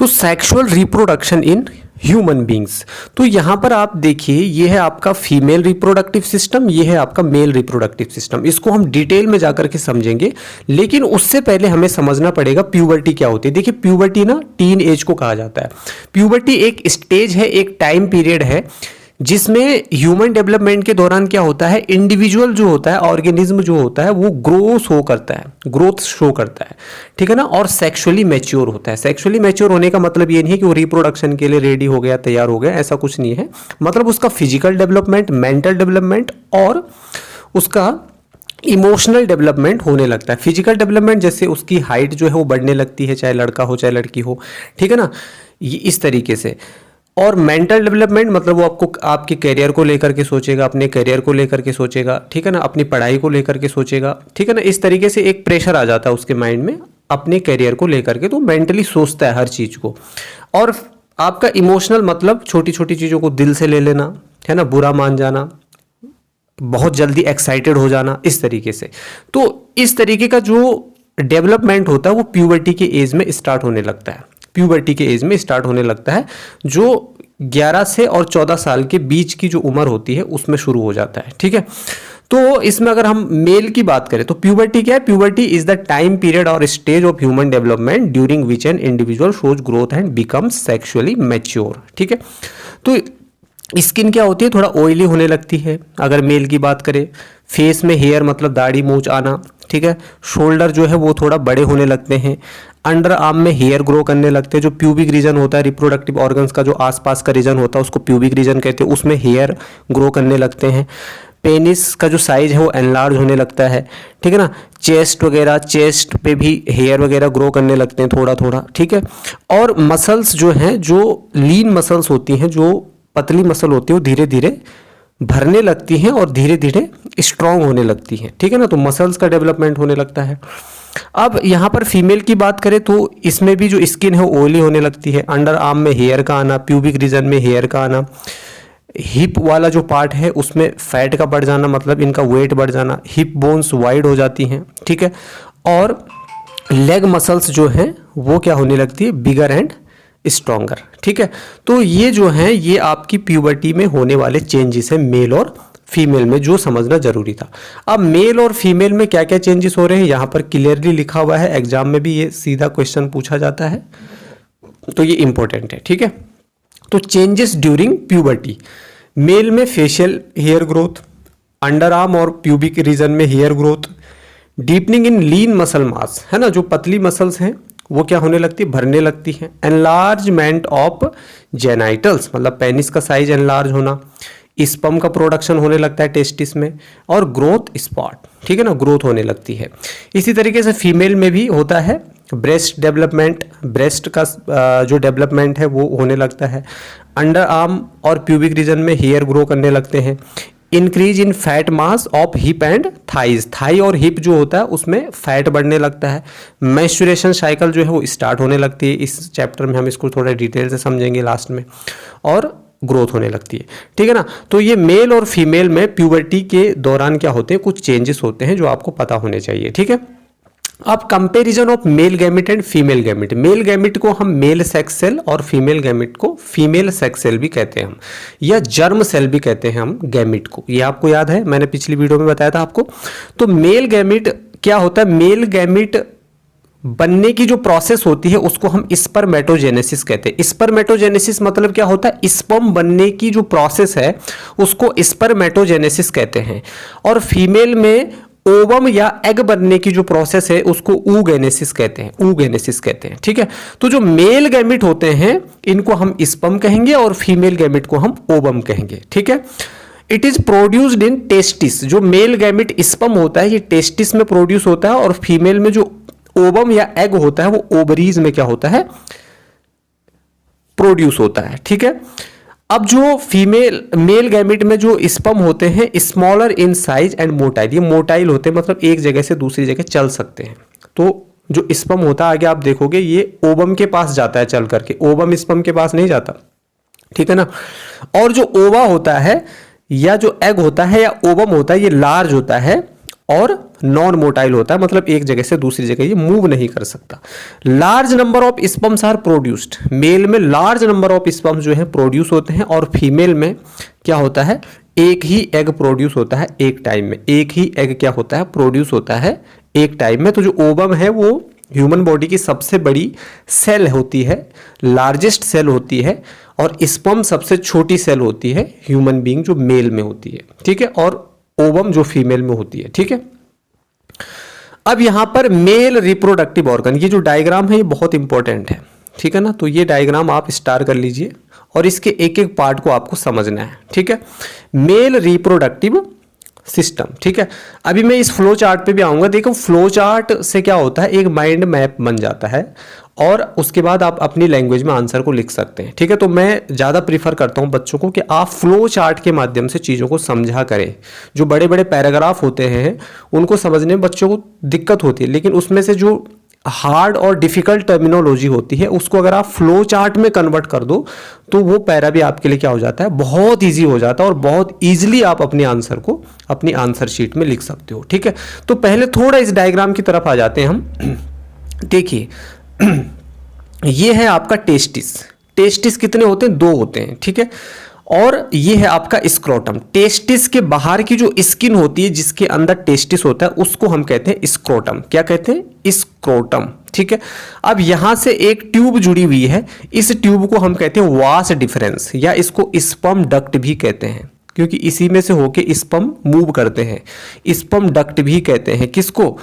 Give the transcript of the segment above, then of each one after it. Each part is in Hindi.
तो sexual reproduction in human beings, तो यहाँ पर आप देखिए ये है आपका फीमेल रिप्रोडक्टिव सिस्टम, ये है आपका मेल रिप्रोडक्टिव सिस्टम। इसको हम डिटेल में जाकर के समझेंगे, लेकिन उससे पहले हमें समझना पड़ेगा प्यूबर्टी क्या होती है। देखिए प्यूबर्टी ना टीन एज को कहा जाता है। प्यूबर्टी एक स्टेज है, एक टाइम पीरियड है जिसमें ह्यूमन डेवलपमेंट के दौरान क्या होता है, इंडिविजुअल जो होता है, ऑर्गेनिज्म जो होता है वो ग्रोथ शो करता है, ठीक है ना, और सेक्सुअली मैच्योर होता है। सेक्सुअली मैच्योर होने का मतलब ये नहीं है कि वो रिप्रोडक्शन के लिए रेडी हो गया, तैयार हो गया, ऐसा कुछ नहीं है। मतलब उसका फिजिकल डेवलपमेंट, मेंटल डेवलपमेंट और उसका इमोशनल डेवलपमेंट होने लगता है। फिजिकल डेवलपमेंट जैसे उसकी हाइट जो है वो बढ़ने लगती है, चाहे लड़का हो चाहे लड़की हो, ठीक है ना, ये इस तरीके से। और मेंटल डेवलपमेंट मतलब वो आपको आपके करियर को लेकर के सोचेगा, अपने करियर को लेकर के सोचेगा, ठीक है ना, अपनी पढ़ाई को लेकर के सोचेगा, ठीक है ना। इस तरीके से एक प्रेशर आ जाता है उसके माइंड में अपने करियर को लेकर के, तो मेंटली सोचता है हर चीज़ को। और आपका इमोशनल मतलब छोटी छोटी चीज़ों को दिल से ले लेना, है ना, बुरा मान जाना, बहुत जल्दी एक्साइटेड हो जाना, इस तरीके से। तो इस तरीके का जो डेवलपमेंट होता है वो प्यूबर्टी के एज में स्टार्ट होने लगता है। प्यूबर्टी के एज में स्टार्ट होने लगता है, जो 11 से और 14 साल के बीच की जो उम्र होती है उसमें शुरू हो जाता है, ठीक है। तो इसमें अगर हम मेल की बात करें तो प्यूबर्टी क्या है? Puberty is the time period और stage of human development during which an individual shows growth and becomes sexually mature, ठीक है। तो स्किन क्या होती है, थोड़ा ऑयली होने लगती है अगर मेल की बात करें। फेस में हेयर मतलब दाढ़ी मूंछ आना, ठीक है। शोल्डर जो है वो थोड़ा बड़े होने लगते हैं। अंडर आर्म में हेयर ग्रो करने लगते हैं। जो प्यूबिक रीजन होता है, रिप्रोडक्टिव ऑर्गन्स का जो आसपास का रीजन होता है उसको प्यूबिक रीजन कहते हैं, उसमें हेयर ग्रो करने लगते हैं। पेनिस का जो साइज है वो एनलार्ज होने लगता है, ठीक है ना। चेस्ट वगैरह, चेस्ट पे भी हेयर वगैरह ग्रो करने लगते हैं थोड़ा थोड़ा, ठीक है। और मसल्स जो हैं, जो लीन मसल्स होती हैं, जो पतली मसल होती है, वो धीरे धीरे भरने लगती हैं और धीरे धीरे स्ट्रांग होने लगती हैं, ठीक है ना। तो मसल्स का डेवलपमेंट होने लगता है। अब यहाँ पर फीमेल की बात करें तो इसमें भी जो स्किन है ऑयली होने लगती है। अंडर आर्म में हेयर का आना, प्यूबिक रीजन में हेयर का आना, हिप वाला जो पार्ट है उसमें फैट का बढ़ जाना, मतलब इनका वेट बढ़ जाना, हिप बोन्स वाइड हो जाती हैं, ठीक है। और लेग मसल्स जो हैं वो क्या होने लगती है, बिगर एंड स्ट्रॉन्गर, ठीक है। तो ये जो हैं ये आपकी प्यूबर्टी में होने वाले चेंजेस हैं मेल और फीमेल में, जो समझना जरूरी था। अब मेल और फीमेल में क्या क्या चेंजेस हो रहे हैं यहाँ पर क्लियरली लिखा हुआ है, एग्जाम में भी ये सीधा क्वेश्चन पूछा जाता है, तो ये इंपॉर्टेंट है, ठीक है। तो चेंजेस ड्यूरिंग प्यूबर्टी, मेल में facial hair growth, under arm और प्यूबिक रीजन में hair growth, deepening in lean muscle mass, है ना, जो पतली मसल्स हैं वो क्या होने लगती है, भरने लगती है। एनलार्जमेंट ऑफ जेनाइटल्स मतलब पेनिस का साइज एनलार्ज होना, स्पर्म का प्रोडक्शन होने लगता है टेस्टिस में, और ग्रोथ स्पॉट, ठीक है ना, ग्रोथ होने लगती है। इसी तरीके से फीमेल में भी होता है ब्रेस्ट डेवलपमेंट, ब्रेस्ट का जो डेवलपमेंट है वो होने लगता है। अंडर आर्म और प्यूबिक रीजन में हेयर ग्रो करने लगते हैं। Increase in fat mass of hip and thighs, thigh और हिप जो होता है उसमें फैट बढ़ने लगता है। मेंस्ट्रुएशन साइकिल जो है वो स्टार्ट होने लगती है, इस चैप्टर में हम इसको थोड़ा डिटेल से समझेंगे लास्ट में, और ग्रोथ होने लगती है, ठीक है ना। तो ये मेल और फीमेल में प्यूबर्टी के दौरान क्या होते हैं, कुछ चेंजेस होते हैं जो आपको पता होने चाहिए, ठीक है। अब comparison of male gamete and female gamete, male gamete को हम मेल सेक्स सेल और फीमेल गैमेट को फीमेल सेक्स सेल भी कहते हैं हम, या जर्म सेल भी कहते हैं हम गैमेट को, ये आपको याद है, मैंने पिछली वीडियो में बताया था आपको। तो मेल गैमेट क्या होता है, मेल गैमेट बनने की जो प्रोसेस होती है उसको हम स्पर्मेटोजेनेसिस कहते हैं। स्पर्मेटोजेनेसिस मतलब क्या होता है, स्पर्म बनने की जो प्रोसेस है उसको स्पर्मेटोजेनेसिस कहते हैं। और फीमेल में ओवम या एग बनने की जो प्रोसेस है उसको ऊगेनेसिस कहते हैं, ऊगेनेसिस कहते हैं, ठीक है। तो जो मेल गैमेट होते हैं इनको हम स्पर्म कहेंगे और फीमेल गैमेट को हम ओवम कहेंगे, ठीक है। It is produced in testis, जो मेल गैमेट स्पर्म होता है ये टेस्टिस में प्रोड्यूस होता है, और फीमेल में जो ओवम या एग होता है वो ओवरीज में क्या होता है, प्रोड्यूस होता है, ठीक है। अब जो फीमेल मेल गैमेट में जो स्पर्म होते हैं smaller in size and motile, ये मोटाइल होते हैं मतलब एक जगह से दूसरी जगह चल सकते हैं। तो जो स्पर्म होता है आगे आप देखोगे ये ओवम के पास जाता है चल करके, ओवम स्पर्म के पास नहीं जाता, ठीक है ना। और जो ओवा होता है या जो एग होता है या ओवम होता है ये लार्ज होता है और नॉन मोटाइल होता है, मतलब एक जगह से दूसरी जगह ये मूव नहीं कर सकता। Large number of sperms are produced, male में लार्ज नंबर ऑफ स्पर्म्स जो है प्रोड्यूस होते हैं, और फीमेल में क्या होता है, एक ही एग प्रोड्यूस होता है एक टाइम में, एक ही एग क्या होता है, प्रोड्यूस होता है एक टाइम में। तो जो ओवम है वो ह्यूमन बॉडी की सबसे बड़ी सेल होती है, लार्जेस्ट सेल होती है, और स्पर्म सबसे छोटी सेल होती है ह्यूमन बीइंग जो मेल में होती है, ठीक है, और ओवम जो फीमेल में होती है, ठीक है। अब यहां पर मेल रिप्रोडक्टिव ऑर्गन, ये जो डायग्राम है ये बहुत इंपॉर्टेंट है, ठीक है ना। तो ये डायग्राम आप स्टार कर लीजिए और इसके एक एक पार्ट को आपको समझना है, ठीक है। मेल रिप्रोडक्टिव सिस्टम, ठीक है। अभी मैं इस फ्लो चार्ट पे भी आऊंगा। देखो फ्लो चार्ट से क्या होता है, एक माइंड मैप बन जाता है और उसके बाद आप अपनी लैंग्वेज में आंसर को लिख सकते हैं, ठीक है। तो मैं ज़्यादा प्रीफर करता हूं बच्चों को कि आप फ्लो चार्ट के माध्यम से चीज़ों को समझा करें। जो बड़े बड़े पैराग्राफ होते हैं उनको समझने में बच्चों को दिक्कत होती है, लेकिन उसमें से जो हार्ड और डिफिकल्ट टर्मिनोलॉजी होती है उसको अगर आप फ्लो चार्ट में कन्वर्ट कर दो तो वो पैरा भी आपके लिए क्या हो जाता है, बहुत इजी हो जाता है, और बहुत इजीली आप अपने आंसर को अपनी आंसर शीट में लिख सकते हो, ठीक है। तो पहले थोड़ा इस डायग्राम की तरफ आ जाते हैं हम। देखिए ये है आपका टेस्टिस। टेस्टिस कितने होते हैं, 2 होते हैं, ठीक है। और ये है आपका स्क्रोटम। टेस्टिस के बाहर की जो स्किन होती है जिसके अंदर टेस्टिस होता है उसको हम कहते हैं स्क्रोटम। क्या कहते हैं, स्क्रोटम, ठीक है। अब यहां से एक ट्यूब जुड़ी हुई है, इस ट्यूब को हम कहते हैं वास डिफरेंस, या इसको स्पर्म डक्ट भी कहते हैं, क्योंकि इसी में से होके स्पर्म मूव करते हैं। स्पर्म डक्ट भी कहते हैं किसको,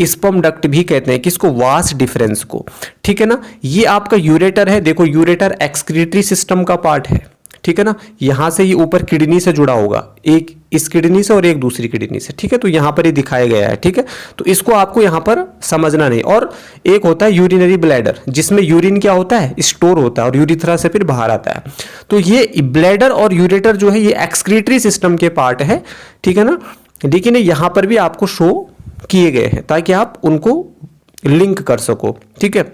स्पर्म डक्ट भी कहते हैं किसको, वास डिफरेंस को, ठीक है ना। ये आपका यूरेटर है। देखो यूरेटर एक्सक्रीटरी सिस्टम का पार्ट है, ठीक है ना। यहां से ये ऊपर किडनी से जुड़ा होगा, एक इस किडनी से और एक दूसरी किडनी से, ठीक है। तो यहां पर ये दिखाया गया है, ठीक है। तो इसको आपको यहां पर समझना नहीं। और एक होता है यूरिनरी ब्लैडर, जिसमें यूरिन क्या होता है, स्टोर होता है, और यूरिथ्रा से फिर बाहर आता है। तो ये ब्लैडर और यूरेटर जो है ये एक्सक्रीटरी सिस्टम के पार्ट है, ठीक है ना। लेकिन यहां पर भी आपको शो किए गए हैं ताकि आप उनको लिंक कर सको, ठीक है।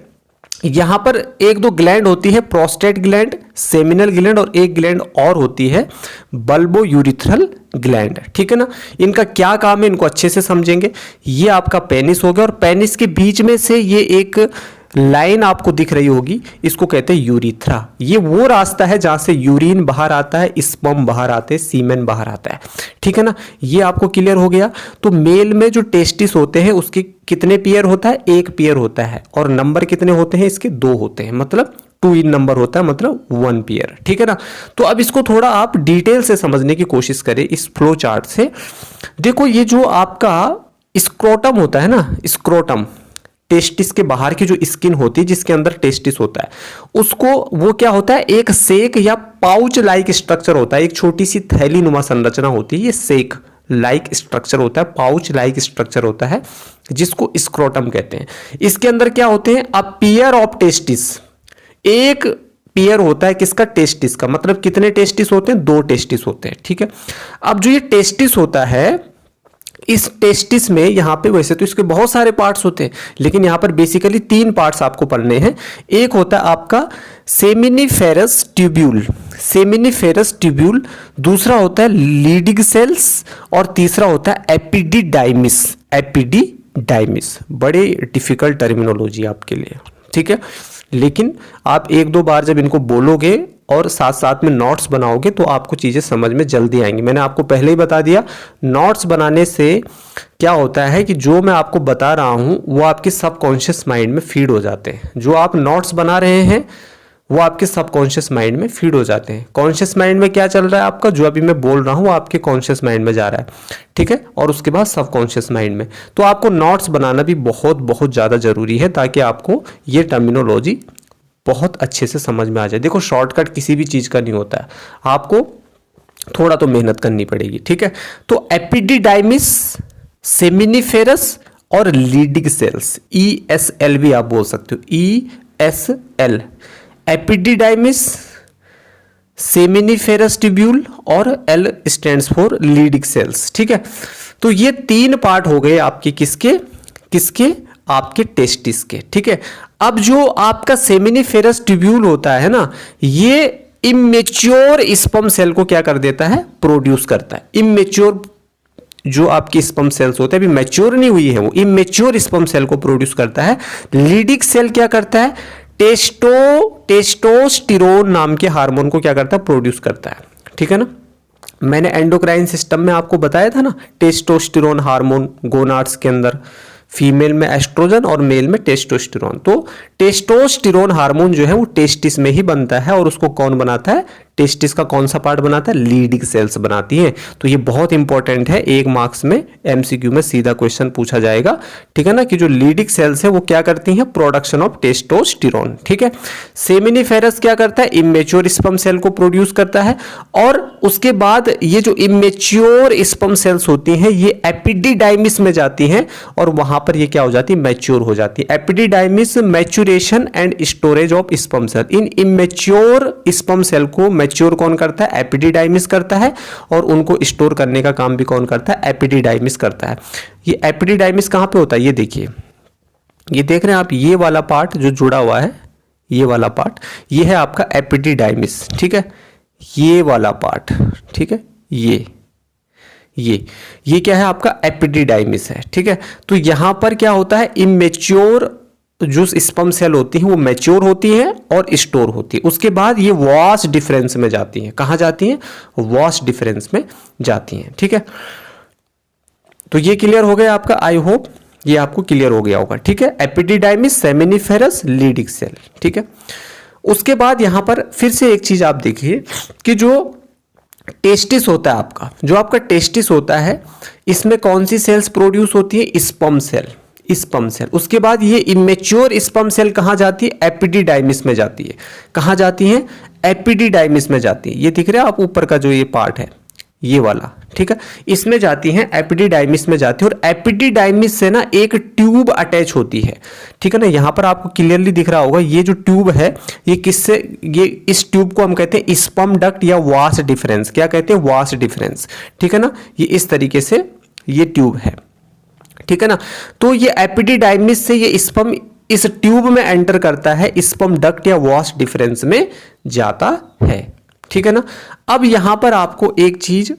यहां पर 1-2 ग्लैंड होती है, प्रोस्टेट ग्लैंड, सेमिनल ग्लैंड, और एक ग्लैंड और होती है बल्बो यूरिथ्रल ग्लैंड, ठीक है ना। इनका क्या काम है इनको अच्छे से समझेंगे। ये आपका पेनिस हो गया, और पेनिस के बीच में से ये एक लाइन आपको दिख रही होगी, इसको कहते हैं यूरिथ्रा। ये वो रास्ता है जहां से यूरिन बाहर आता है, स्पर्म बाहर आते हैं, सीमेन बाहर आता है, ठीक है ना। ये आपको क्लियर हो गया। तो मेल में जो टेस्टिस होते हैं उसके कितने पेयर होता है, 1 पेयर होता है, और नंबर कितने होते हैं इसके, 2 होते हैं, मतलब 2 इन नंबर होता है, मतलब 1 पेयर, ठीक है ना। तो अब इसको थोड़ा आप डिटेल से समझने की कोशिश करें इस फ्लो चार्ट से। देखो ये जो आपका स्क्रोटम होता है ना, स्क्रोटम टेस्टिस के बाहर की जो स्किन होती है जिसके अंदर टेस्टिस होता है, उसको वो क्या होता है, एक सेक या पाउच लाइक स्ट्रक्चर होता है, एक छोटी सी थैली नुमा संरचना होती है, ये सेक लाइक स्ट्रक्चर होता है, पाउच लाइक स्ट्रक्चर होता है, जिसको स्क्रोटम कहते हैं। इसके अंदर क्या होते हैं, अ पेयर ऑफ टेस्टिस, एक पेयर होता है किसका, टेस्टिस का। मतलब कितने टेस्टिस होते हैं, 2 टेस्टिस होते हैं, ठीक है। अब जो ये टेस्टिस होता है, इस टेस्टिस में यहां पे वैसे तो इसके बहुत सारे पार्ट्स होते हैं, लेकिन यहां पर बेसिकली 3 पार्ट्स आपको पढ़ने हैं। एक होता है आपका सेमिनिफेरस ट्यूब्यूल, सेमिनिफेरस ट्यूब्यूल, दूसरा होता है लीडिंग सेल्स, और तीसरा होता है एपिडिडाइमिस, एपिडिडाइमिस। बड़े डिफिकल्ट टर्मिनोलॉजी आपके लिए, ठीक है। लेकिन आप 1-2 बार जब इनको बोलोगे और साथ साथ में नोट्स बनाओगे तो आपको चीज़ें समझ में जल्दी आएंगी। मैंने आपको पहले ही बता दिया, नोट्स बनाने से क्या होता है कि जो मैं आपको बता रहा हूं वो आपके सबकॉन्शियस माइंड में फीड हो जाते हैं। जो आप नोट्स बना रहे हैं वो आपके सबकॉन्शियस माइंड में फीड हो जाते हैं। कॉन्शियस माइंड में क्या चल रहा है आपका, जो अभी मैं बोल रहा हूँ वो आपके कॉन्शियस माइंड में जा रहा है, ठीक है, और उसके बाद सबकॉन्शियस माइंड में। तो आपको नोट्स बनाना भी बहुत बहुत ज़्यादा जरूरी है ताकि आपको ये टर्मिनोलॉजी बहुत अच्छे से समझ में आ जाए। देखो शॉर्टकट किसी भी चीज़ का नहीं होता है, आपको थोड़ा तो मेहनत करनी पड़ेगी, ठीक है। तो एपिडिडाइमिस, सेमिनिफेरस और लीडिंग सेल्स, ESL भी आप बोल सकते हो, ESL, एपिडिडाइमिस, सेमिनिफेरस ट्यूब्यूल, और L stands for leading cells, ठीक है। तो ये 3 पार्ट हो गए आपके किसके किसके, आपके टेस्टिस के, ठीक है। अब जो आपका सेमिनिफेरस ट्यूब्यूल होता है ना, ये इमेच्योर स्पर्म सेल को क्या कर देता है, प्रोड्यूस करता है। इमेच्योर जो आपकी स्पर्म सेल्स होते हैं, अभी मैच्योर नहीं हुई है, वो इमेच्योर स्पर्म सेल को प्रोड्यूस करता है। लीडिंग सेल क्या करता है, टेस्टोस्टेरोन नाम के हार्मोन को क्या करता है, प्रोड्यूस करता है। ठीक है ना, मैंने एंडोक्राइन सिस्टम में आपको बताया था ना, टेस्टोस्टेरोन हार्मोन गोनाड्स के अंदर, फीमेल में एस्ट्रोजन और मेल में टेस्टोस्टेरोन। तो टेस्टोस्टेरोन हार्मोन जो है वो टेस्टिस में ही बनता है, और उसको कौन बनाता है, टेस्टिस का कौन सा पार्ट बनाता है, लीडिंग सेल्स बनाती हैं। तो ये बहुत इंपॉर्टेंट है, 1 मार्क्स में एमसीक्यू में सीधा क्वेश्चन पूछा जाएगा। ठीक है ना, कि जो लीडिंग सेल्स है वो क्या करती हैं, प्रोडक्शन ऑफ टेस्टोस्टेरोन। ठीक है, सेमिनिफेरस क्या करता है, इमेच्योर स्पर्म सेल को प्रोड्यूस करता है, और उसके बाद ये जो इमेच्योर स्पर्म सेल्स होती हैं ये एपिडिडाइमिस में जाती हैं, और वहां पर ये क्या हो जाती है, मैच्योर हो जाती है। Epididymis maturation and storage of sperm cell. इन इमेच्योर स्पर्म सेल को मैच्योर कौन करता है, एपिडिडाइमिस करता है, और उनको स्टोर करने का काम भी कौन करता है, एपिडिडाइमिस करता है। ये एपिडिडाइमिस कहां पे होता है, ये देखिए, ये देख रहे हैं आप, ये वाला पार्ट जो जुड़ा हुआ है, ये वाला पार्ट, ये है आपका एपिडिडाइमिस। ठीक है, ये वाला पार्ट, ठीक है, ये क्या है, आपका एपिडिडाइमिस है। ठीक है, तो यहां पर क्या होता है, इमेच्योर जो स्पर्म सेल होती हैं वो मैच्योर होती हैं और स्टोर होती है। उसके बाद ये वॉश डिफरेंस में जाती हैं। कहां जाती हैं, वॉश डिफरेंस में जाती हैं। ठीक है, तो ये क्लियर हो गया आपका, आई होप ये आपको क्लियर हो गया होगा। ठीक है, एपिडिडाइमिस, सेमिनिफेरस, लीडिंग सेल। ठीक है, उसके बाद यहां पर फिर से एक चीज आप देखिए कि जो टेस्टिस होता है आपका, जो आपका टेस्टिस होता है, इसमें कौन सी सेल्स प्रोड्यूस होती है, स्पर्म सेल, स्पर्म सेल। उसके बाद ये इमेच्योर स्पर्म सेल कहां जाती है, एपिडिडाइमिस में जाती है। कहां जाती है, एपिडिडाइमिस में जाती है। ये दिख रहा है आप ऊपर का जो ये पार्ट है, ये वाला, ठीक है, इसमें जाती हैं, एपिडिडाइमिस में जाती है, और एपिडिडाइमिस से ना एक ट्यूब अटैच होती है। ठीक है ना, यहां पर आपको क्लियरली दिख रहा होगा, ये जो ट्यूब है ये किससे, ये इस ट्यूब को हम कहते हैं स्पर्म डक्ट या वास डिफरेंस। क्या कहते हैं, वास डिफरेंस। ठीक है ना, ये इस तरीके से ये ट्यूब है। ठीक है ना, तो ये एपिडिडाइमिस से ये स्पर्म इस ट्यूब में एंटर करता है, स्पर्म डक्ट या वास डिफरेंस में जाता है। ठीक है ना, अब यहां पर आपको एक चीज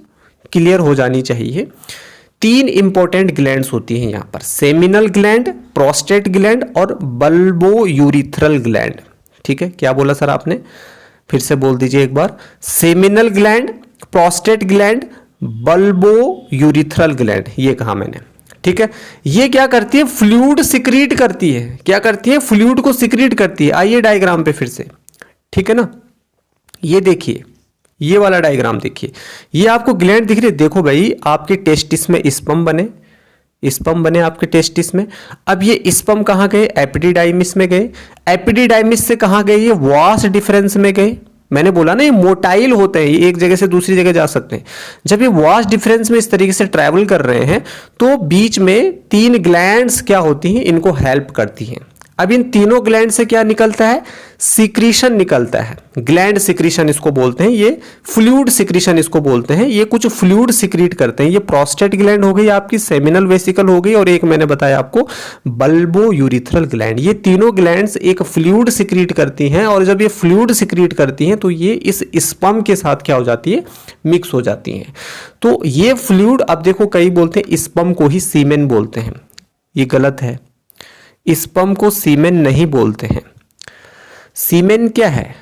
क्लियर हो जानी चाहिए, 3 इंपॉर्टेंट ग्लैंड्स होती हैं यहां पर, सेमिनल ग्लैंड, प्रोस्टेट ग्लैंड और बल्बो यूरिथ्रल ग्लैंड। ठीक है, क्या बोला सर आपने, फिर से बोल दीजिए एक बार, seminal gland, prostate gland, bulbourethral gland, ये कहा मैंने। ठीक है, ये क्या करती है, फ्लूइड सिक्रीट करती है। क्या करती है, फ्लूइड को सिक्रीट करती है। आइए डायग्राम पे फिर से। ठीक है ना, ये देखिए, ये वाला डायग्राम देखिए, ये आपको ग्लैंड दिख रही है। देखो भाई, आपके टेस्टिस में स्पर्म बने आपके टेस्टिस में। अब ये स्पर्म कहां गए, एपिडिडाइमिस में गए। एपिडिडाइमिस से कहां गए, ये वास डिफरेंस में गए। मैंने बोला ना, ये मोटाइल होते हैं, ये एक जगह से दूसरी जगह जा सकते हैं। जब ये वास डिफरेंस में इस तरीके से ट्रैवल कर रहे हैं, तो बीच में 3 ग्लैंड्स क्या होती हैं, इनको हेल्प करती हैं। अब इन तीनों ग्लैंड से क्या निकलता है, सिक्रीशन निकलता है। ग्लैंड सिक्रीशन इसको बोलते हैं, ये फ्लूइड सिक्रीशन इसको बोलते हैं। ये कुछ फ्लूइड सिक्रीट करते हैं। ये प्रोस्टेट ग्लैंड हो गई आपकी, सेमिनल वेसिकल हो गई, और एक मैंने बताया आपको बल्बो यूरिथ्रल ग्लैंड। ये तीनों ग्लैंड्स एक फ्लूइड सिक्रीट करती हैं, और जब ये फ्लूइड सिक्रीट करती हैं तो ये इस स्पर्म के साथ क्या हो जाती है, मिक्स हो जाती हैं। तो ये फ्लूइड, अब देखो कई बोलते हैं स्पर्म को ही सीमेन बोलते हैं, ये गलत है। स्पर्म को सीमेन नहीं बोलते हैं। सीमेन क्या है,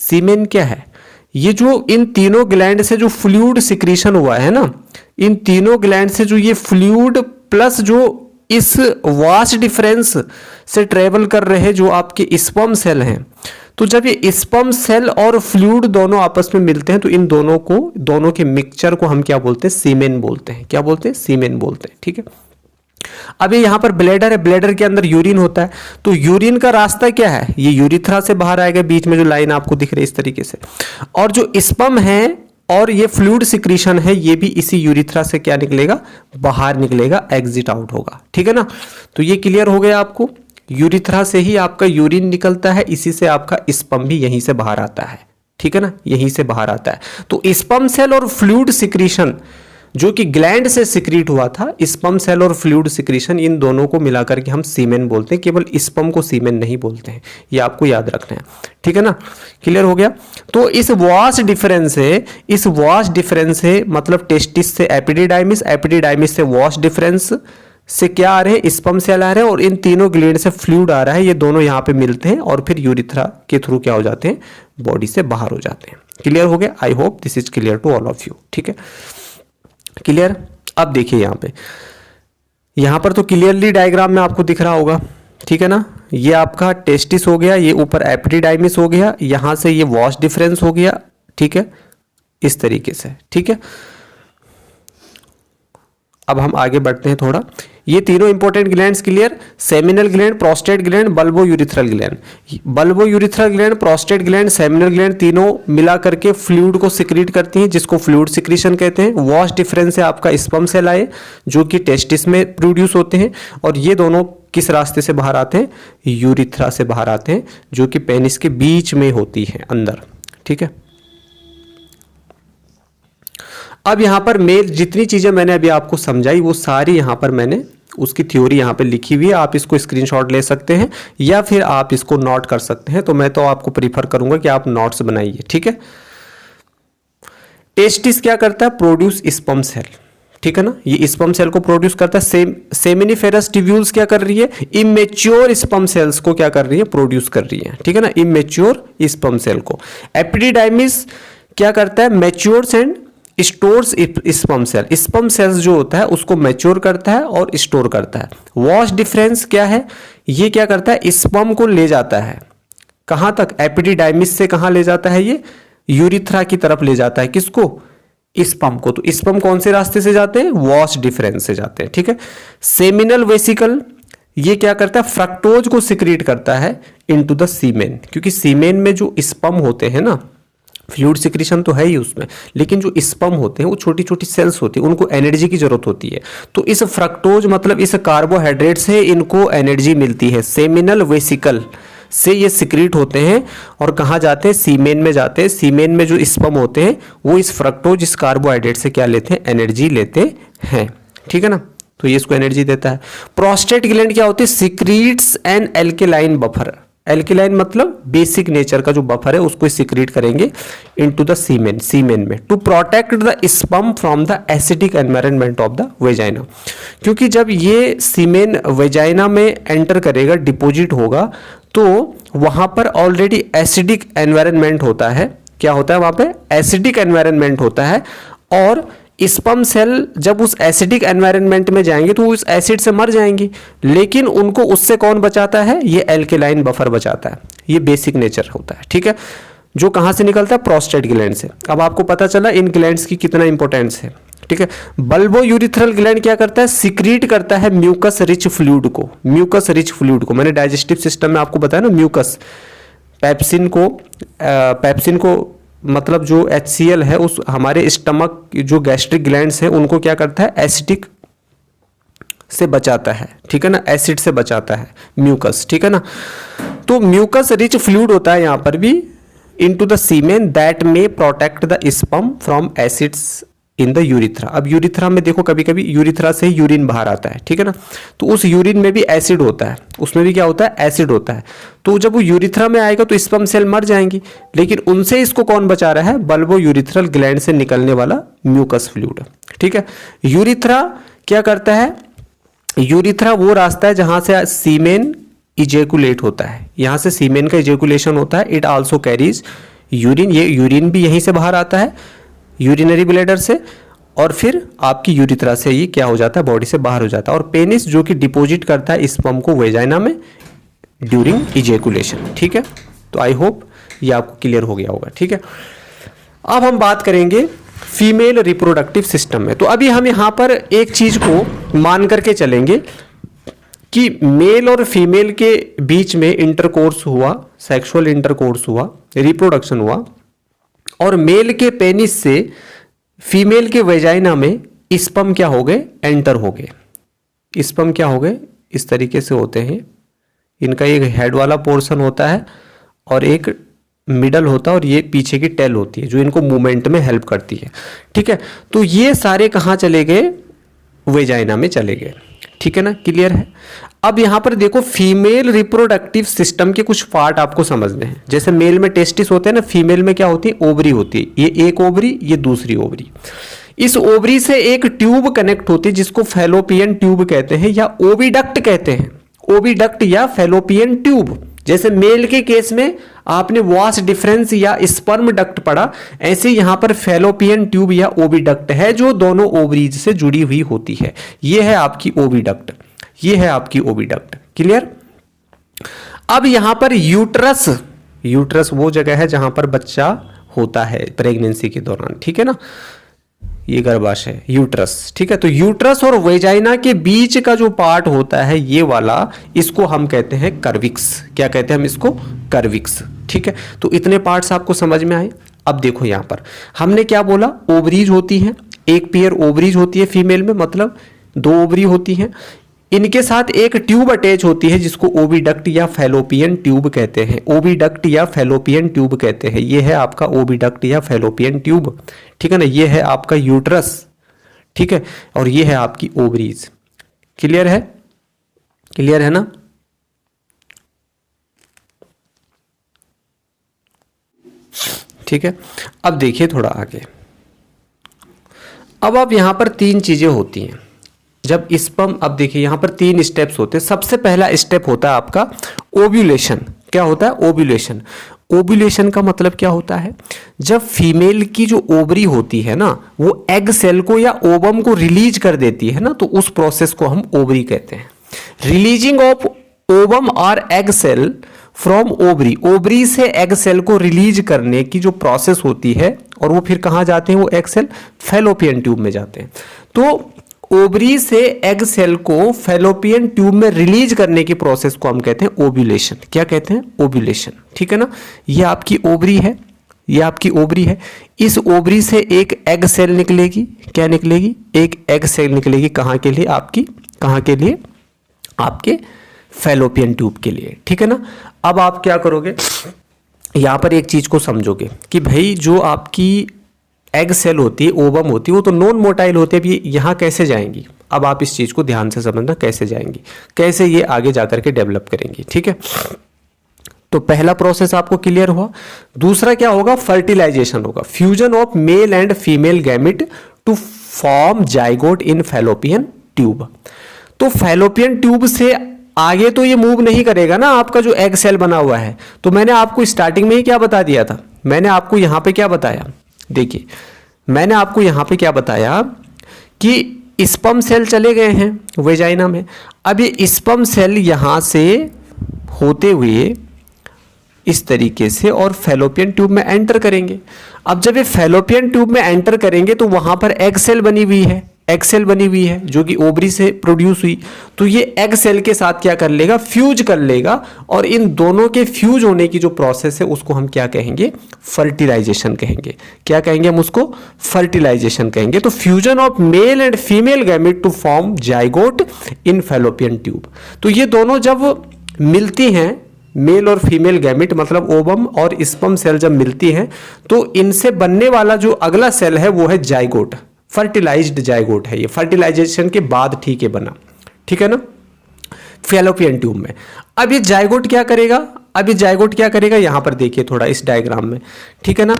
सीमेन क्या है, ये जो इन तीनों ग्लैंड से जो फ्लूइड सिक्रीशन हुआ है ना, इन तीनों ग्लैंड से जो ये फ्लूइड प्लस जो इस वास डिफरेंस से ट्रेवल कर रहे जो आपके स्पर्म सेल हैं, तो जब ये स्पर्म सेल और फ्लूइड दोनों आपस में मिलते हैं तो इन दोनों के मिक्सचर को हम क्या बोलते हैं, सीमेन बोलते हैं। क्या बोलते हैं, सीमेन बोलते हैं। ठीक है, अब ये यहां पर ब्लैडर है, ब्लैडर के अंदर यूरिन होता है, तो यूरिन का रास्ता क्या है, ये यूरिथ्रा से बाहर आएगा, बीच में जो लाइन आपको दिख रही है इस तरीके से, और जो स्पर्म है और ये फ्लूइड सिक्रीशन है, ये भी इसी यूरिथ्रा से क्या निकलेगा, बाहर निकलेगा, एग्जिट आउट होगा। ठीक है ना, तो ये क्लियर हो गया आपको, यूरिथ्रा से ही आपका यूरिन निकलता है, इसी से आपका स्पर्म भी यहीं से बाहर आता है। ठीक है ना, यहीं से बाहर आता है। तो स्पर्म सेल और फ्लूइड सिक्रीशन जो कि ग्लैंड से सिक्रीट हुआ था। स्पर्म सेल और फ्लूइड सिक्रीशन, इन दोनों को मिलाकर के हम सीमेन बोलते हैं, केवल स्पर्म को सीमेन नहीं बोलते हैं, ये आपको याद रखना है, ठीक है ना। क्लियर हो गया। तो इस वास्ट डिफरेंस से मतलब टेस्टिस से एपिडिडाइमिस, एपिडिडाइमिस से वास्ट डिफरेंस से क्या आ रहे हैं, स्पर्म सेल आ रहे हैं, और इन तीनों ग्लैंड से फ्लूइड आ रहा है, ये दोनों यहाँ पे मिलते हैं और फिर यूरिथ्रा के थ्रू क्या हो जाते हैं, बॉडी से बाहर हो जाते हैं। क्लियर हो गया। I hope this is clear to all of you, ठीक है। क्लियर। अब देखिए यहाँ पर तो क्लियरली डायग्राम में आपको दिख रहा होगा, ठीक है ना। ये आपका टेस्टिस हो गया, ये ऊपर एपिडिडाइमिस हो गया, यहाँ से ये वॉश डिफरेंस हो गया, ठीक है, इस तरीके से, ठीक है। अब हम आगे बढ़ते हैं थोड़ा। ये तीनों important glands clear, seminal gland, prostate gland, bulbourethral gland. Bulbourethral gland, prostate gland, seminal gland तीनों मिला करके फ्लूइड को सिक्रीट करती हैं, जिसको फ्लूइड सिक्रीशन कहते हैं। वॉश डिफरेंस से आपका स्पर्म सेल आए जो कि टेस्टिस में प्रोड्यूस होते हैं, और ये दोनों किस रास्ते से बाहर आते हैं, यूरिथ्रा से बाहर आते हैं, जो कि पेनिस के बीच में होती है अंदर, ठीक है। अब यहाँ पर मेल जितनी चीज़ें मैंने अभी आपको समझाई वो सारी यहाँ पर मैंने उसकी थ्योरी यहाँ पे लिखी हुई है, आप इसको स्क्रीनशॉट ले सकते हैं या फिर आप इसको नोट कर सकते हैं। तो मैं तो आपको प्रीफर करूंगा कि आप नोट्स बनाइए, ठीक है। टेस्टिस क्या करता है, प्रोड्यूस स्पर्म सेल, ठीक है ना, ये स्पर्म सेल को प्रोड्यूस करता है। सेमिनिफेरस ट्यूब्यूल्स क्या कर रही है, इमेच्योर स्पर्म सेल्स को क्या कर रही है, प्रोड्यूस कर रही है, ठीक है ना, इमेच्योर स्पर्म सेल को। एपिडिडाइमिस क्या करता है, matures and stores sperm cell, sperm cells जो होता है उसको मैच्योर करता है और स्टोर करता है। वॉश डिफरेंस क्या है, ये क्या करता है, स्पर्म को ले जाता है कहां तक, एपिडिडाइमिस से कहां ले जाता है, ये यूरिथ्रा की तरफ ले जाता है, किसको, स्पर्म को। तो स्पर्म कौन से रास्ते से जाते हैं, वॉश डिफरेंस से जाते हैं, ठीक है। सेमिनल वेसिकल ये क्या करता है, फ्रक्टोज को सिक्रीट करता है इनटू द सीमेन, क्योंकि सीमेन में जो स्पर्म होते हैं ना, फ्लूइड सिक्रीशन तो है ही उसमें, लेकिन जो स्पर्म होते हैं वो छोटी छोटी सेल्स होती है, उनको एनर्जी की जरूरत होती है। तो इस फ्रक्टोज मतलब इस कार्बोहाइड्रेट से इनको एनर्जी मिलती है। सेमिनल वेसिकल से ये सिक्रीट होते हैं और कहाँ जाते हैं, सीमेन में जाते हैं। सीमेन में जो स्पर्म होते हैं वो इस फ्रक्टोज, इस कार्बोहाइड्रेट से क्या लेते हैं, एनर्जी लेते हैं, ठीक है ना। तो ये इसको एनर्जी देता है। प्रोस्टेट ग्लैंड क्या होती है, secretes an alkaline buffer. Alkaline मतलब बेसिक नेचर का जो बफर है उसको सिक्रीट करेंगे इनटू द सीमेन, सीमेन में, to protect the sperm from the acidic environment of the vagina. क्योंकि जब ये सीमेन वेजाइना में एंटर करेगा, डिपोजिट होगा, तो वहां पर ऑलरेडी एसिडिक एनवायरनमेंट होता है। क्या होता है वहां पे, एसिडिक एनवायरनमेंट होता है, और स्पर्म सेल जब उस एसिडिक एनवायरनमेंट में जाएंगे तो उस एसिड से मर जाएंगी, लेकिन उनको उससे कौन बचाता है, ये एल्केलाइन बफर बचाता है। ये बेसिक नेचर होता है, ठीक है, जो कहां से निकलता है, प्रोस्टेट ग्लैंड से। अब आपको पता चला इन ग्लैंड्स की कितना इंपॉर्टेंस है, ठीक है। बल्बो यूरिथ्रल ग्लैंड क्या करता है, सिक्रीट करता है म्यूकस रिच फ्लूइड को, म्यूकस रिच फ्लूइड को। मैंने डाइजेस्टिव सिस्टम में आपको बताया ना, म्यूकस, पेप्सिन को मतलब जो HCl है उस हमारे स्टमक जो गैस्ट्रिक ग्लैंड्स हैं उनको क्या करता है, एसिडिक से बचाता है, ठीक है ना, एसिड से बचाता है म्यूकस, ठीक है ना। तो म्यूकस रिच फ्लूइड होता है यहाँ पर भी into the semen that may protect the sperm from acids in the urethra. अब यूरिथ्रा में देखो कभी कभी यूरिथ्रा से ही यूरिन बाहर आता है, ठीक है ना, तो उस यूरिन में भी एसिड होता है, उसमें भी क्या होता है, एसिड होता है। तो जब वो यूरिथ्रा में आएगा तो स्पर्म सेल मर जाएंगी, लेकिन उनसे इसको कौन बचा रहा है, बल्बो यूरिथ्रल ग्लैंड से निकलने वाला म्यूकस फ्लूइड, ठीक है। यूरिथ्रा क्या करता है, यूरिथ्रा वो रास्ता है जहां से सीमेन इजेकुलेट होता है, यहां से सीमेन का इजेकुलेशन होता है। इट आल्सो कैरीज यूरिन, ये यूरिन भी यहीं से बाहर आता है यूरिनरी ब्लैडर से, और फिर आपकी यूरिथ्रा से ये क्या हो जाता है, बॉडी से बाहर हो जाता है। और पेनिस जो कि डिपॉजिट करता है स्पर्म को वेजाइना में ड्यूरिंग इजेकुलेशन, ठीक है। तो आई होप ये आपको क्लियर हो गया होगा, ठीक है। अब हम बात करेंगे फीमेल रिप्रोडक्टिव सिस्टम में। तो अभी हम यहाँ पर एक चीज को मान करके चलेंगे कि मेल और फीमेल के बीच में इंटरकोर्स हुआ, सेक्सुअल इंटरकोर्स हुआ, रिप्रोडक्शन हुआ, और मेल के पेनिस से फीमेल के वेजाइना में स्पर्म क्या हो गए, एंटर हो गए। स्पर्म क्या हो गए, इस तरीके से होते हैं, इनका एक हेड वाला पोर्शन होता है और एक मिडल होता है और ये पीछे की टेल होती है जो इनको मूवमेंट में हेल्प करती है। ठीक है, तो ये सारे कहाँ चले गए, वेजाइना में चले गए। ठीक है ना, क्लियर है। अब यहाँ पर देखो फीमेल रिप्रोडक्टिव सिस्टम के कुछ पार्ट आपको समझने हैं। जैसे मेल में टेस्टिस होते हैं ना, फीमेल में क्या होती है, ओवरी होती है। ये एक ओवरी, ये दूसरी ओवरी। इस ओवरी से एक ट्यूब कनेक्ट होती है जिसको फैलोपियन ट्यूब कहते हैं या ओविडक्ट कहते हैं। ओविडक्ट या फैलोपियन ट्यूब। जैसे मेल के केस में आपने वास डिफरेंस या स्पर्म डक्ट पढ़ा, ऐसे यहां पर फैलोपियन ट्यूब या ओविडक्ट है जो दोनों ओवरीज से जुड़ी हुई होती है। ये है आपकी ओविडक्ट, ये है आपकी ओविडक्ट। क्लियर। अब यहां पर यूट्रस, यूट्रस वो जगह है जहां पर बच्चा होता है प्रेगनेंसी के दौरान। ठीक है ना, ये गर्भाशय यूट्रस। ठीक है, तो यूट्रस और वेजाइना के बीच का जो पार्ट होता है ये वाला, इसको हम कहते हैं कर्विक्स। क्या कहते हैं हम इसको, कर्विक्स। ठीक है, तो इतने पार्ट्स आपको समझ में आए। अब देखो यहां पर हमने क्या बोला, ओवरीज होती हैं, एक पेयर ओवरीज होती है फीमेल में, मतलब 2 ओवरी होती हैं। इनके साथ एक ट्यूब अटैच होती है जिसको ओविडक्ट या फैलोपियन ट्यूब कहते हैं। ओविडक्ट या फैलोपियन ट्यूब कहते हैं। ये है आपका ओविडक्ट या फैलोपियन ट्यूब। ठीक है ना, ये है आपका यूट्रस। ठीक है, और ये है आपकी ओवरीज। क्लियर है, क्लियर है ना। ठीक है, अब देखिए थोड़ा आगे। अब यहां पर 3 चीजें होती हैं जब स्पर्म, अब देखिए यहां पर 3 स्टेप्स होते हैं। सबसे पहला स्टेप होता है आपका ओव्यूलेशन। क्या होता है, ओव्यूलेशन। ओव्यूलेशन का मतलब क्या होता है, जब फीमेल की जो ओवरी होती है ना, वो एग सेल को या ओवम को रिलीज कर देती है ना, तो उस प्रोसेस को हम ओवरी कहते हैं। रिलीजिंग ऑफ ओवम और egg cell from ovary, ovary से एग सेल को रिलीज करने की जो प्रोसेस होती है, और वो फिर कहां जाते हैं, वो एग सेल फैलोपियन ट्यूब में जाते हैं। तो ओवरी से एग सेल को फैलोपियन ट्यूब में रिलीज करने की प्रोसेस को हम कहते हैं ओव्यूलेशन। क्या कहते हैं, ओव्यूलेशन। ठीक है ना, ये आपकी ओवरी है, ये आपकी ओवरी है। इस ओवरी से एक एग सेल निकलेगी। क्या निकलेगी, एक एग सेल निकलेगी। कहां के लिए, आपकी कहां के लिए, आपके फैलोपियन ट्यूब के लिए। ठीक है ना। अब आप क्या करोगे, यहां पर एक चीज को समझोगे कि भाई जो आपकी एग सेल होती है, ओवम होती है, वो तो नॉन मोटाइल होती है। अब ये यहाँ कैसे जाएंगी, अब आप इस चीज को ध्यान से समझना, कैसे जाएंगी, कैसे ये आगे जाकर के डेवलप करेंगी। ठीक है, तो पहला प्रोसेस आपको क्लियर हुआ। दूसरा क्या होगा, फर्टिलाइजेशन होगा। Fusion of male and female gamete to form zygote in fallopian tube. तो फैलोपियन ट्यूब से आगे तो ये मूव नहीं करेगा ना आपका जो एग सेल बना हुआ है। तो मैंने आपको स्टार्टिंग में ही क्या बता दिया था, मैंने आपको यहां पे क्या बताया, देखिए मैंने आपको यहां पे क्या बताया कि स्पर्म सेल चले गए हैं वेजाइना में। अब ये स्पर्म सेल यहां से होते हुए इस तरीके से और फैलोपियन ट्यूब में एंटर करेंगे। अब जब ये फैलोपियन ट्यूब में एंटर करेंगे तो वहां पर एग सेल बनी हुई है, एग सेल बनी हुई है जो कि ओवरी से प्रोड्यूस हुई। तो ये एग सेल के साथ क्या कर लेगा, फ्यूज कर लेगा, और इन दोनों के फ्यूज होने की जो प्रोसेस है उसको हम क्या कहेंगे, फर्टिलाइजेशन कहेंगे। क्या कहेंगे हम उसको, फर्टिलाइजेशन कहेंगे। तो fusion of male and female gamete to form zygote in fallopian tube. तो ये दोनों जब मिलती हैं, मेल और फीमेल गैमेट मतलब ओवम और स्पर्म सेल जब मिलती हैं, तो इनसे बनने वाला जो अगला सेल है वो है जाइगोट, फर्टिलाइज्ड जाइगोट है ये। फर्टिलाइजेशन के बाद ठीक है बना, ठीक है ना, फैलोपियन ट्यूब में। अब ये जाइगोट क्या करेगा, अब ये जाइगोट क्या करेगा, यहां पर देखिए थोड़ा इस डायग्राम में, ठीक है ना।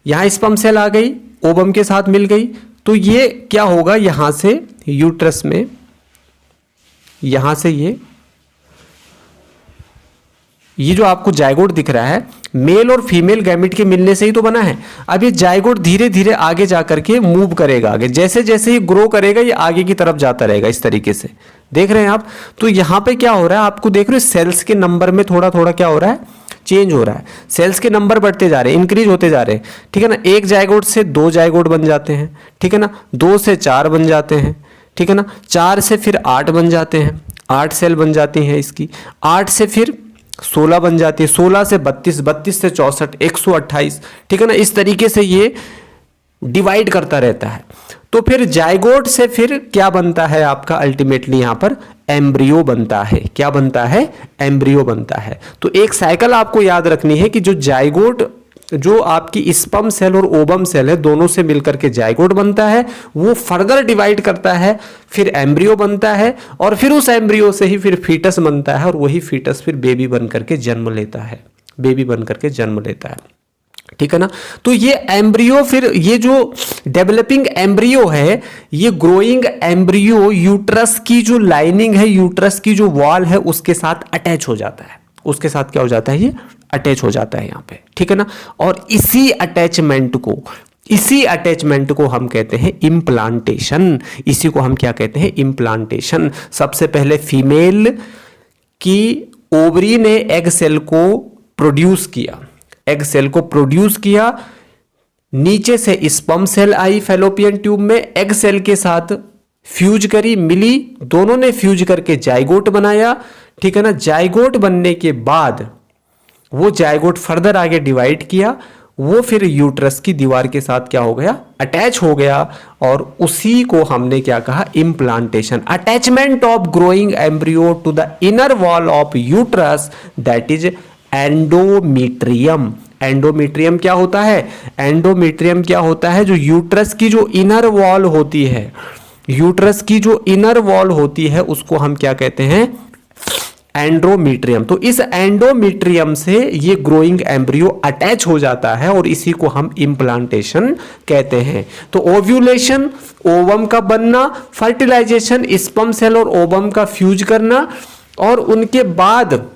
यहां स्पर्म सेल आ गई, ओवम के साथ मिल गई, तो ये क्या होगा, यहां से यूट्रस में, यहां से ये जो आपको जाइगोट दिख रहा है मेल और फीमेल गैमेट के मिलने से ही तो बना है। अब ये जाइगोट धीरे धीरे आगे जाकर के मूव करेगा आगे, जैसे जैसे ये ग्रो करेगा ये आगे की तरफ जाता रहेगा इस तरीके से, देख रहे हैं आप। तो यहाँ पे क्या हो रहा है, आपको देख रहे हो सेल्स के नंबर में थोड़ा थोड़ा क्या हो रहा है, चेंज हो रहा है। सेल्स के नंबर बढ़ते जा रहे हैं, इंक्रीज होते जा रहे हैं, ठीक है ना। एक जाइगोट से 2 जाइगोट बन जाते हैं, ठीक है ना, 2 से 4 बन जाते हैं, ठीक है ना, 4 से फिर 8 बन जाते हैं, 8 सेल बन जाती हैं इसकी, 8 से फिर 16 बन जाती है, 16 से 32, 32 से 64, 128, ठीक है ना। इस तरीके से ये डिवाइड करता रहता है। तो फिर जाइगोट से फिर क्या बनता है आपका अल्टीमेटली यहाँ पर एम्ब्रियो बनता है। क्या बनता है? एम्ब्रियो बनता है। तो एक साइकिल आपको याद रखनी है कि जो जाइगोट, जो आपकी स्पर्म सेल और ओवम सेल है, दोनों से मिलकर के जाइगोट बनता है, वो फर्दर डिवाइड करता है, फिर एम्ब्रियो बनता है, और फिर उस एम्ब्रियो से ही फिर फीटस बनता है, और वही फीटस फिर बेबी बनकर के जन्म लेता है, बेबी बनकर के जन्म लेता है। ठीक है ना। तो ये एम्ब्रियो, फिर ये जो डेवलपिंग एम्ब्रियो है, ये ग्रोइंग एम्ब्रियो यूट्रस की जो लाइनिंग है, यूट्रस की जो वॉल है, उसके साथ अटैच हो जाता है। उसके साथ क्या हो जाता है? ये अटैच हो जाता है यहाँ पे। ठीक है ना। और इसी अटैचमेंट को हम कहते हैं इम्प्लांटेशन। इसी को हम क्या कहते हैं? इम्प्लांटेशन। सबसे पहले फीमेल की ओवरी ने एग सेल को प्रोड्यूस किया, एग सेल को प्रोड्यूस किया, नीचे से स्पर्म सेल आई फैलोपियन ट्यूब में, एग सेल के साथ फ्यूज करी, मिली, दोनों ने फ्यूज करके जाइगोट बनाया। ठीक है ना। जाइगोट बनने के बाद वो जाइगोट फर्दर आगे डिवाइड किया, वो फिर यूट्रस की दीवार के साथ क्या हो गया? अटैच हो गया, और उसी को हमने क्या कहा? Implantation. Attachment of growing embryo to the inner wall of uterus, that is endometrium. Endometrium क्या होता है? एंडोमीट्रियम क्या होता है? जो यूट्रस की जो इनर वॉल होती है, यूट्रस की जो इनर वॉल होती है, उसको हम क्या कहते हैं? एंडोमीट्रियम। तो इस एंडोमीट्रियम से ये ग्रोइंग एम्ब्रियो अटैच हो जाता है, और इसी को हम इम्प्लांटेशन कहते हैं। तो ओव्यूलेशन, ओवम का बनना, फर्टिलाइजेशन, स्पर्म सेल और ओवम का फ्यूज करना, और उनके बाद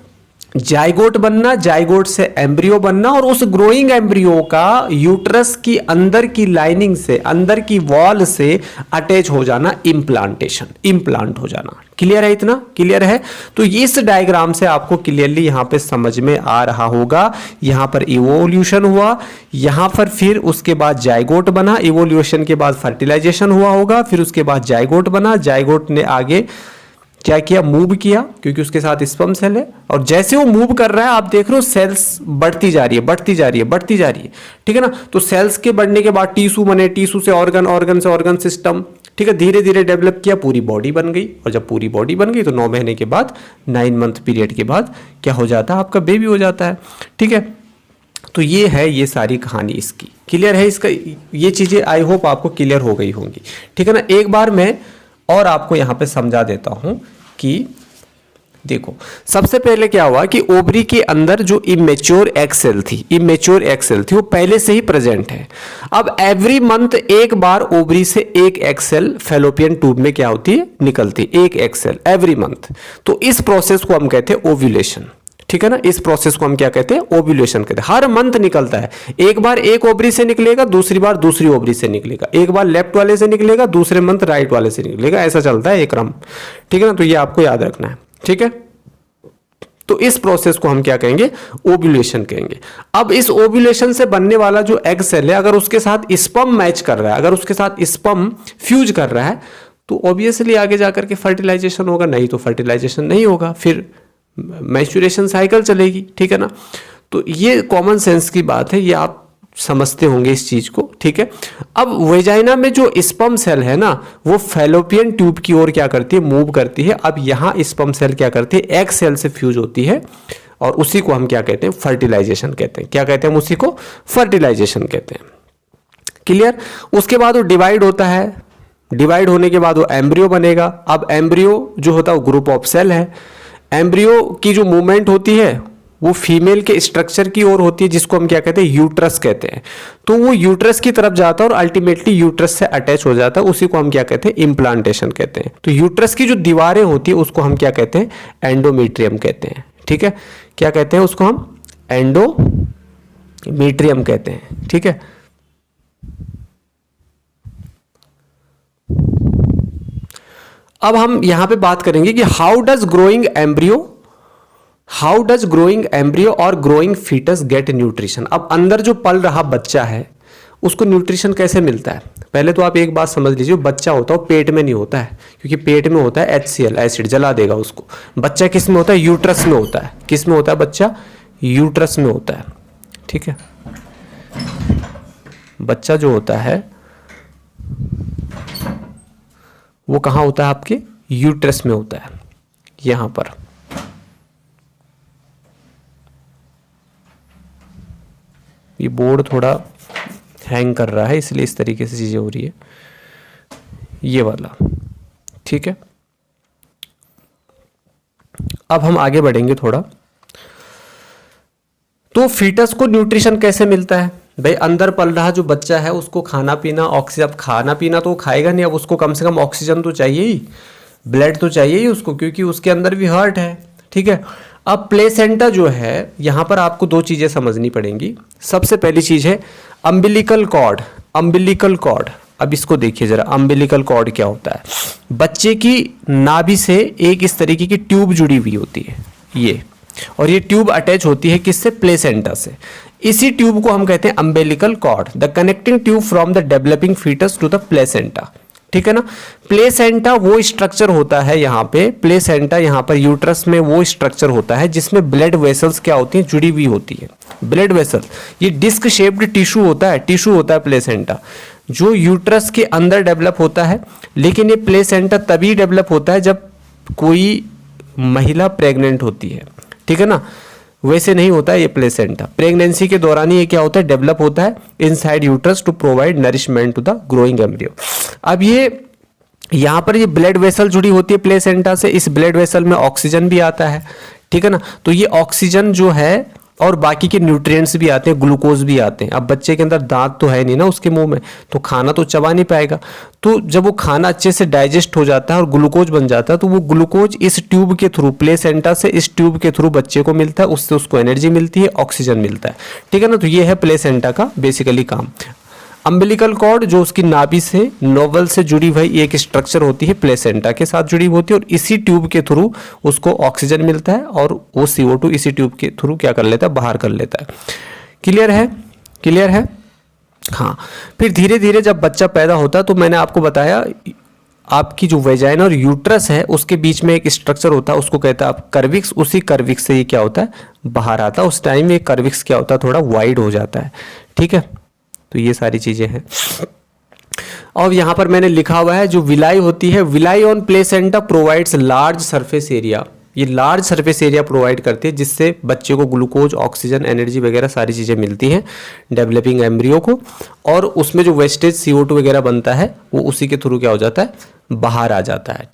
जाइगोट बनना, जाइगोट से एम्ब्रियो बनना, और उस ग्रोइंग एम्ब्रियो का यूट्रस की अंदर की लाइनिंग से, अंदर की वॉल से अटैच हो जाना, इम्प्लांटेशन, इम्प्लांट हो जाना। क्लियर है? इतना क्लियर है? तो इस डायग्राम से आपको क्लियरली यहां पे समझ में आ रहा होगा। यहां पर इवोल्यूशन हुआ, यहां पर फिर उसके बाद जाइगोट बना, इवोल्यूशन के बाद फर्टिलाइजेशन हुआ होगा, फिर उसके बाद जाइगोट बना, जाइगोट ने आगे क्या किया? मूव किया, क्योंकि उसके साथ स्पर्म सेल है, और जैसे वो मूव कर रहा है आप देख रहे हो सेल्स बढ़ती जा रही है, बढ़ती जा रही है, बढ़ती जा रही है। ठीक है ना। तो सेल्स के बढ़ने के बाद टिश्यू बने, टिश्यू से ऑर्गन, ऑर्गन से ऑर्गन सिस्टम। ठीक है। धीरे धीरे डेवलप किया, पूरी बॉडी बन गई, और जब पूरी बॉडी बन गई तो 9 महीने के बाद, 9 मंथ पीरियड के बाद क्या हो जाता है? आपका बेबी हो जाता है। ठीक है। तो ये है ये सारी कहानी इसकी। क्लियर है? इसका ये चीजें आई होप आपको क्लियर हो गई होंगी। ठीक है ना। एक बार मैं और आपको यहां पे समझा देता हूं कि देखो, सबसे पहले क्या हुआ कि ओवरी के अंदर जो इमेच्योर एग सेल थी, इमेच्योर एग सेल थी, वो पहले से ही प्रेजेंट है। अब एवरी मंथ एक बार ओवरी से एक एग सेल फैलोपियन ट्यूब में क्या होती है? निकलती, एक एग सेल एवरी मंथ। तो इस प्रोसेस को हम कहते हैं ओव्यूलेशन। ठीक है ना। इस प्रोसेस को हम क्या कहते हैं? ओव्यूलेशन कहते हैं। हर मंथ निकलता है, एक बार एक ओवरी से निकलेगा, दूसरी बार दूसरी ओवरी से निकलेगा, एक बार लेफ्ट वाले से निकलेगा, दूसरे मंथ राइट वाले से निकलेगा, ऐसा चलता है एक क्रम। ठीक है ना। तो ये आपको याद रखना है। ठीक है। तो इस प्रोसेस को हम क्या कहेंगे? ओव्यूलेशन कहेंगे। अब इस ओव्यूलेशन से बनने वाला जो एग सेल है, अगर उसके साथ स्पर्म मैच कर रहा है, अगर उसके साथ स्पर्म फ्यूज कर रहा है, तो ऑब्वियसली आगे जाकर के फर्टिलाइजेशन होगा, नहीं तो फर्टिलाइजेशन नहीं होगा, फिर मैच्योरेशन साइकिल चलेगी। ठीक है ना। तो ये कॉमन सेंस की बात है, ये आप समझते होंगे इस चीज को। ठीक है। अब वेजाइना में जो स्पर्म सेल है ना, वो फैलोपियन ट्यूब की ओर क्या करती है? मूव करती है। अब यहां स्पर्म सेल क्या करती है? एग सेल से फ्यूज होती है, और उसी को हम क्या कहते हैं? फर्टिलाइजेशन कहते हैं। क्या कहते हैं? हम उसी को फर्टिलाइजेशन कहते हैं। क्लियर? उसके बाद वो डिवाइड होता है, डिवाइड होने के बाद वो एम्ब्रियो बनेगा। अब एम्ब्रियो जो होता है वो ग्रुप ऑफ सेल है। एम्ब्रियो की जो मूवमेंट होती है वो फीमेल के स्ट्रक्चर की ओर होती है, जिसको हम क्या कहते हैं? यूट्रस कहते हैं। तो वो यूट्रस की तरफ जाता है और अल्टीमेटली यूट्रस से अटैच हो जाता है, उसी को हम क्या कहते हैं? इम्प्लांटेशन कहते हैं। तो यूट्रस की जो दीवारें होती है उसको हम क्या कहते हैं? एंडोमीट्रियम कहते हैं। ठीक है। क्या कहते हैं उसको? हम एंडोमीट्रियम कहते हैं। ठीक है। अब हम यहां पे बात करेंगे कि हाउ डज ग्रोइंग एम्ब्रियो और ग्रोइंग फीटस गेट न्यूट्रिशन। अब अंदर जो पल रहा बच्चा है उसको न्यूट्रिशन कैसे मिलता है? पहले तो आप एक बात समझ लीजिए, बच्चा होता है पेट में नहीं होता है, क्योंकि पेट में होता है HCl एसिड, जला देगा उसको। बच्चा किस में होता है? यूट्रस में होता है। किस में होता है बच्चा? यूट्रस में होता है। ठीक है। बच्चा जो होता है वो कहाँ होता है? आपके यूट्रस में होता है, यहाँ पर। ये बोर्ड थोड़ा हैंग कर रहा है, इसलिए इस तरीके से चीज़ें हो रही है, ये वाला, ठीक है। अब हम आगे बढ़ेंगे थोड़ा। तो फीटस को न्यूट्रिशन कैसे मिलता है? भाई अंदर पल रहा जो बच्चा है उसको खाना पीना, ऑक्सीजन, अब खाना पीना तो खाएगा नहीं, अब उसको कम से कम ऑक्सीजन तो चाहिए ही, ब्लड तो चाहिए ही उसको, क्योंकि उसके अंदर भी हार्ट है, ठीक है। अब प्लेसेंटा जो है, यहाँ पर आपको दो चीज़ें समझनी पड़ेंगी। सबसे पहली चीज़ है अम्बिलिकल कॉर्ड। अम्बिलिकल कॉर्ड, अब इसको देखिए जरा, अम्बिलिकल कॉर्ड क्या होता है? बच्चे की नाभि से एक इस तरीके की ट्यूब जुड़ी हुई होती है ये, और ये ट्यूब अटैच होती है किससे? प्लेसेंटा से। इसी ट्यूब को हम कहते हैं umbilical cord, the connecting tube from the developing foetus to the placenta, ठीक है ना। प्लेसेंटा वो स्ट्रक्चर होता है यहाँ पे, प्लेसेंटा यहाँ पर यूट्रस में वो स्ट्रक्चर होता है जिसमें ब्लड वेसल्स क्या होती हैं? जुड़ी हुई होती है, ब्लड वेसल। ये डिस्क शेप्ड टिश्यू होता है, टिश्यू होता है प्लेसेंटा, जो यूट्रस के अंदर डेवलप होता है। लेकिन ये प्लेसेंटा तभी डेवलप होता है जब कोई महिला प्रेग्नेंट होती है, ठीक है ना। वैसे नहीं होता है ये प्लेसेंटा, प्रेगनेंसी के दौरान ही ये क्या होता है? डेवलप होता है inside uterus to provide nourishment to the growing embryo. अब ये यहाँ पर ये ब्लड वेसल जुड़ी होती है प्लेसेंटा से, इस ब्लड वेसल में ऑक्सीजन भी आता है, ठीक है ना। तो ये ऑक्सीजन जो है और बाकी के न्यूट्रिएंट्स भी आते हैं, ग्लूकोज भी आते हैं। अब बच्चे के अंदर दांत तो है नहीं ना उसके मुंह में, तो खाना तो चबा नहीं पाएगा। तो जब वो खाना अच्छे से डाइजेस्ट हो जाता है और ग्लूकोज बन जाता है, तो वो ग्लूकोज इस ट्यूब के थ्रू, प्लेसेंटा से इस ट्यूब के थ्रू बच्चे को मिलता है, उससे उसको एनर्जी मिलती है, ऑक्सीजन मिलता है, ठीक है ना। तो ये है प्लेसेंटा का बेसिकली काम। अम्बिलिकल कॉर्ड जो उसकी नाभि से, नोवल से जुड़ी हुई एक स्ट्रक्चर होती है, प्लेसेंटा के साथ जुड़ी होती है, और इसी ट्यूब के थ्रू उसको ऑक्सीजन मिलता है और वो CO2 इसी ट्यूब के थ्रू क्या कर लेता है? बाहर कर लेता है। क्लियर है? क्लियर है? हाँ। फिर धीरे धीरे जब बच्चा पैदा होता है, तो मैंने आपको बताया आपकी जो वेजाइना और यूट्रस है उसके बीच में एक स्ट्रक्चर होता है, उसको कहता है आप कर्विक्स। उसी कर्विक्स से ये क्या होता है? बाहर आता है। उस टाइम ये कर्विक्स क्या होता है? थोड़ा वाइड हो जाता है, ठीक है। तो ये सारी चीजें हैं। और यहाँ पर मैंने लिखा हुआ है जो विलाई होती है, villi on placenta provides large surface area. ये लार्ज सरफेस एरिया प्रोवाइड करती है जिससे बच्चे को ग्लूकोज, ऑक्सीजन, एनर्जी वगैरह सारी चीज़ें मिलती हैं डेवलपिंग एम्ब्रियो को, और उसमें जो वेस्टेज CO2 वगैरह बनता है वो उसी के थ्रू क्या हो जाता है? बाहर आ जाता है।